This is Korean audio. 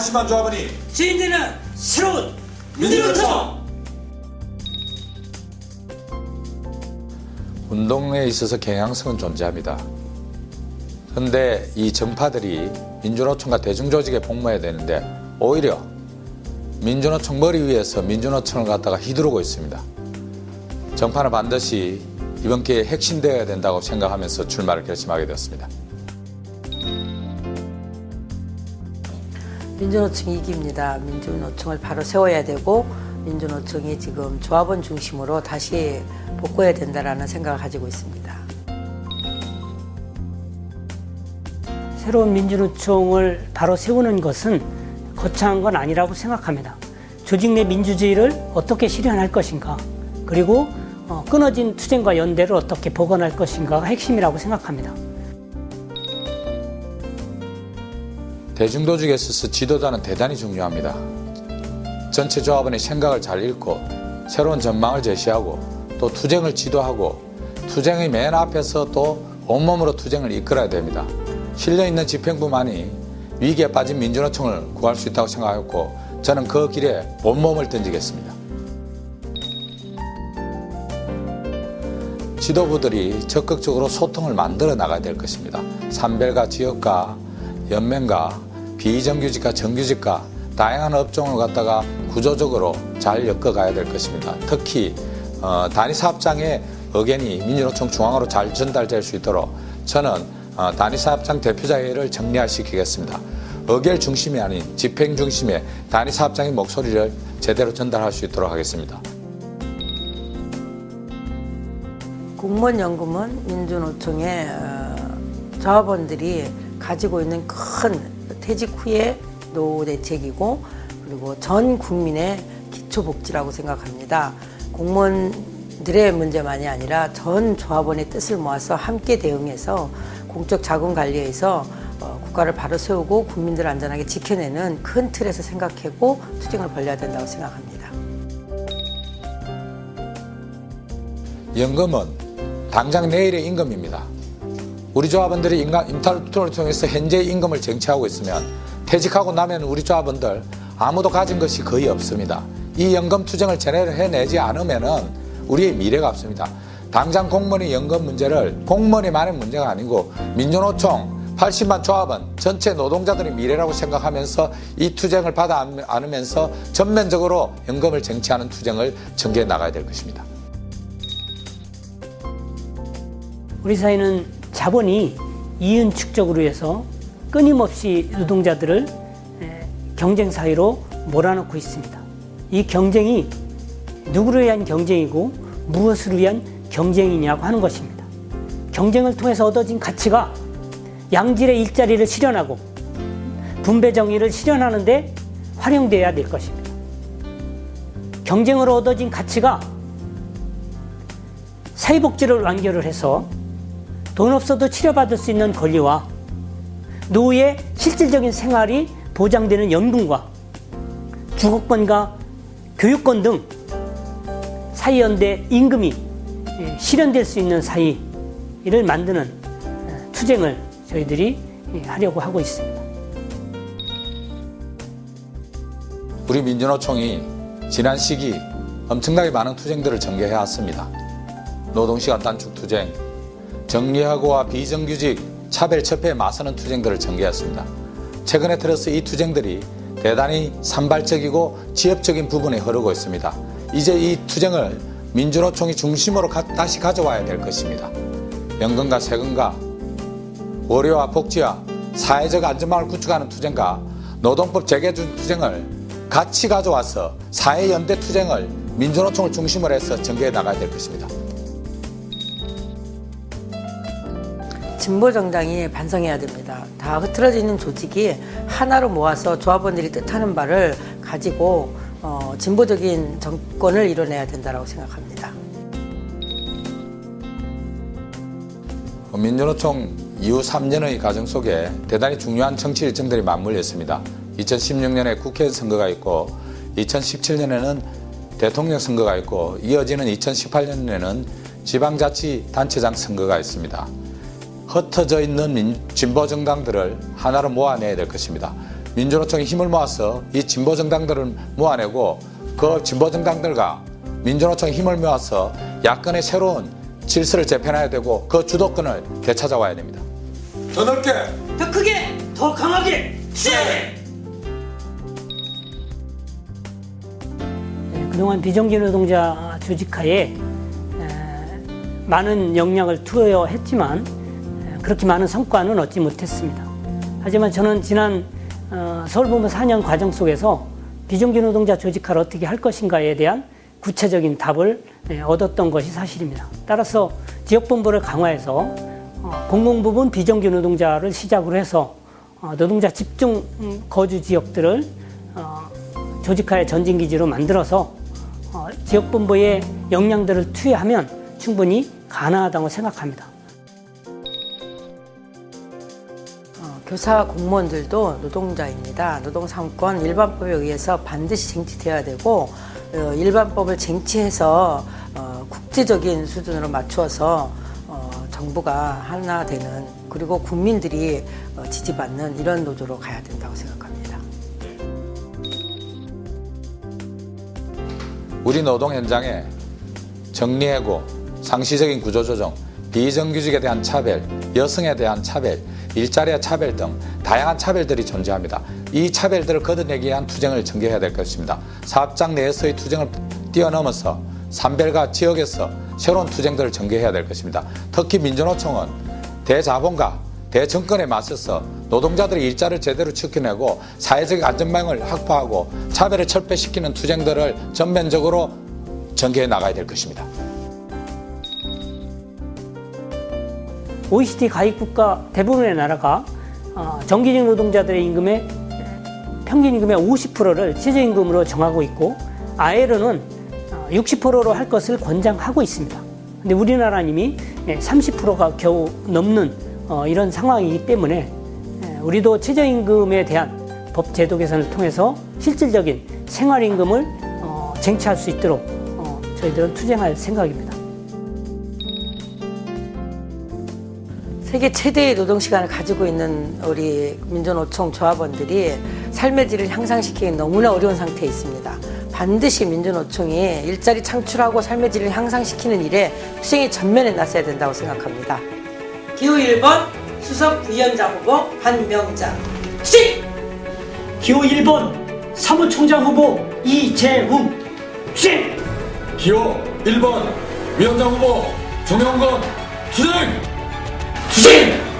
80만 조합원이 진행되는 새로운 민주노총! 운동에 있어서 경향성은 존재합니다. 그런데 이 정파들이 민주노총과 대중조직에 복무해야 되는데 오히려 민주노총 머리 위에서 민주노총을 갖다가 휘두르고 있습니다. 정파는 반드시 이번 기회에 핵심되어야 된다고 생각하면서 출마를 결심하게 되었습니다. 민주노총 2기입니다. 민주노총을 바로 세워야 되고 민주노총이 지금 조합원 중심으로 다시 복구해야 된다는 생각을 가지고 있습니다. 새로운 민주노총을 바로 세우는 것은 거창한 건 아니라고 생각합니다. 조직 내 민주주의를 어떻게 실현할 것인가, 그리고 끊어진 투쟁과 연대를 어떻게 복원할 것인가가 핵심이라고 생각합니다. 대중조직에 있어서 지도자는 대단히 중요합니다. 전체 조합원의 생각을 잘 읽고 새로운 전망을 제시하고 또 투쟁을 지도하고 투쟁의 맨 앞에서 또 온몸으로 투쟁을 이끌어야 됩니다. 실려있는 집행부만이 위기에 빠진 민주노총을 구할 수 있다고 생각했고 저는 그 길에 온몸을 던지겠습니다. 지도부들이 적극적으로 소통을 만들어 나가야 될 것입니다. 산별과 지역과 연맹과 비정규직과 정규직과 다양한 업종을 갖다가 구조적으로 잘 엮어가야 될 것입니다. 특히 단위사업장의 의견이 민주노총 중앙으로 잘 전달될 수 있도록 저는 단위사업장 대표자회의를 정리시키겠습니다. 의결 중심이 아닌 집행 중심의 단위사업장의 목소리를 제대로 전달할 수 있도록 하겠습니다. 공무원연금은 민주노총의 조합원들이 가지고 있는 큰 퇴직 후의 노후 대책이고 그리고 전 국민의 기초복지라고 생각합니다. 공무원들의 문제만이 아니라 전 조합원의 뜻을 모아서 함께 대응해서 공적 자금 관리에서 국가를 바로 세우고 국민들을 안전하게 지켜내는 큰 틀에서 생각하고 투쟁을 벌여야 된다고 생각합니다. 연금은 당장 내일의 임금입니다. 우리 조합원들이 임탈투쟁을 통해서 현재의 임금을 쟁취하고 있으면 퇴직하고 나면 우리 조합원들 아무도 가진 것이 거의 없습니다. 이 연금 투쟁을 제대로 해내지 않으면 우리의 미래가 없습니다. 당장 공무원의 연금 문제를 공무원이만의 문제가 아니고 민주노총 80만 조합원 전체 노동자들의 미래라고 생각하면서 이 투쟁을 받아 안으면서 전면적으로 연금을 쟁취하는 투쟁을 전개해 나가야 될 것입니다. 우리 사회는 자본이 이윤 축적으로 해서 끊임없이 노동자들을 경쟁 사회로 몰아넣고 있습니다. 이 경쟁이 누구를 위한 경쟁이고 무엇을 위한 경쟁이냐고 하는 것입니다. 경쟁을 통해서 얻어진 가치가 양질의 일자리를 실현하고 분배 정의를 실현하는 데 활용되어야 될 것입니다. 경쟁으로 얻어진 가치가 사회복지를 완결을 해서 돈 없어도 치료받을 수 있는 권리와 노후의 실질적인 생활이 보장되는 연금과 주거권과 교육권 등 사회연대 임금이 실현될 수 있는 사회를 만드는 투쟁을 저희들이 하려고 하고 있습니다. 우리 민주노총이 지난 시기 엄청나게 많은 투쟁들을 전개해 왔습니다. 노동시간 단축 투쟁, 정리하고와 비정규직 차별 첩회에 맞서는 투쟁들을 전개했습니다. 최근에 들어서 이 투쟁들이 대단히 산발적이고 지엽적인 부분에 흐르고 있습니다. 이제 이 투쟁을 민주노총이 중심으로 다시 가져와야 될 것입니다. 연금과 세금과 월요와 복지와 사회적 안전망을 구축하는 투쟁과 노동법 재개 투쟁을 같이 가져와서 사회연대 투쟁을 민주노총을 중심으로 해서 전개해 나가야 될 것입니다. 진보정당이 반성해야 됩니다. 다 흐트러져 있는 조직이 하나로 모아서 조합원들이 뜻하는 바를 가지고 진보적인 정권을 이뤄내야 된다고 생각합니다. 민주노총 이후 3년의 과정 속에 대단히 중요한 정치 일정들이 맞물려 있습니다. 2016년에 국회의원 선거가 있고 2017년에는 대통령 선거가 있고 이어지는 2018년에는 지방자치단체장 선거가 있습니다. 흩어져 있는 진보정당들을 하나로 모아내야 될 것입니다. 민주노총이 힘을 모아서 이 진보 정당들을 모아내고 그 진보 정당들과 민주노총이 힘을 모아서 야권의 새로운 질서를 재편해야 되고 그 주도권을 되찾아와야 됩니다. 더 넓게, 더 크게, 더 강하게 투쟁! 그동안 비정규 노동자 조직하에 많은 역량을 투여했지만 그렇게 많은 성과는 얻지 못했습니다. 하지만 저는 지난 서울본부 4년 과정 속에서 비정규 노동자 조직화를 어떻게 할 것인가에 대한 구체적인 답을 얻었던 것이 사실입니다. 따라서 지역본부를 강화해서 공공부문 비정규 노동자를 시작으로 해서 노동자 집중 거주 지역들을 조직화의 전진기지로 만들어서 지역본부의 역량들을 투여하면 충분히 가능하다고 생각합니다. 교사 공무원들도 노동자입니다. 노동상권 일반법에 의해서 반드시 쟁취되어야 되고 일반법을 쟁취해서 국제적인 수준으로 맞추어서 정부가 하나 되는 그리고 국민들이 지지받는 이런 노조로 가야 된다고 생각합니다. 우리 노동 현장에 정리해고, 상시적인 구조조정, 비정규직에 대한 차별, 여성에 대한 차별, 일자리의 차별 등 다양한 차별들이 존재합니다. 이 차별들을 걷어내기 위한 투쟁을 전개해야 될 것입니다. 사업장 내에서의 투쟁을 뛰어넘어서 산별과 지역에서 새로운 투쟁들을 전개해야 될 것입니다. 특히 민주노총은 대자본과 대정권에 맞서서 노동자들의 일자리를 제대로 지켜내고 사회적 안전망을 확보하고 차별을 철폐시키는 투쟁들을 전면적으로 전개해 나가야 될 것입니다. OECD 가입국가 대부분의 나라가 정규직 노동자들의 임금의 평균 임금의 50%를 최저임금으로 정하고 있고 ILO는 60%로 할 것을 권장하고 있습니다. 근데 우리나라는 이미 30%가 겨우 넘는 이런 상황이기 때문에 우리도 최저임금에 대한 법 제도 개선을 통해서 실질적인 생활임금을 쟁취할 수 있도록 저희들은 투쟁할 생각입니다. 세계 최대의 노동시간을 가지고 있는 우리 민주노총 조합원들이 삶의 질을 향상시키기 너무나 어려운 상태에 있습니다. 반드시 민주노총이 일자리 창출하고 삶의 질을 향상시키는 일에 투쟁의 전면에 나서야 된다고 생각합니다. 기호 1번 수석 위원장 후보 한명자 투쟁! 기호 1번 사무총장 후보 이재웅 투쟁! 기호 1번 위원장 후보 정영건 투쟁! 투쟁!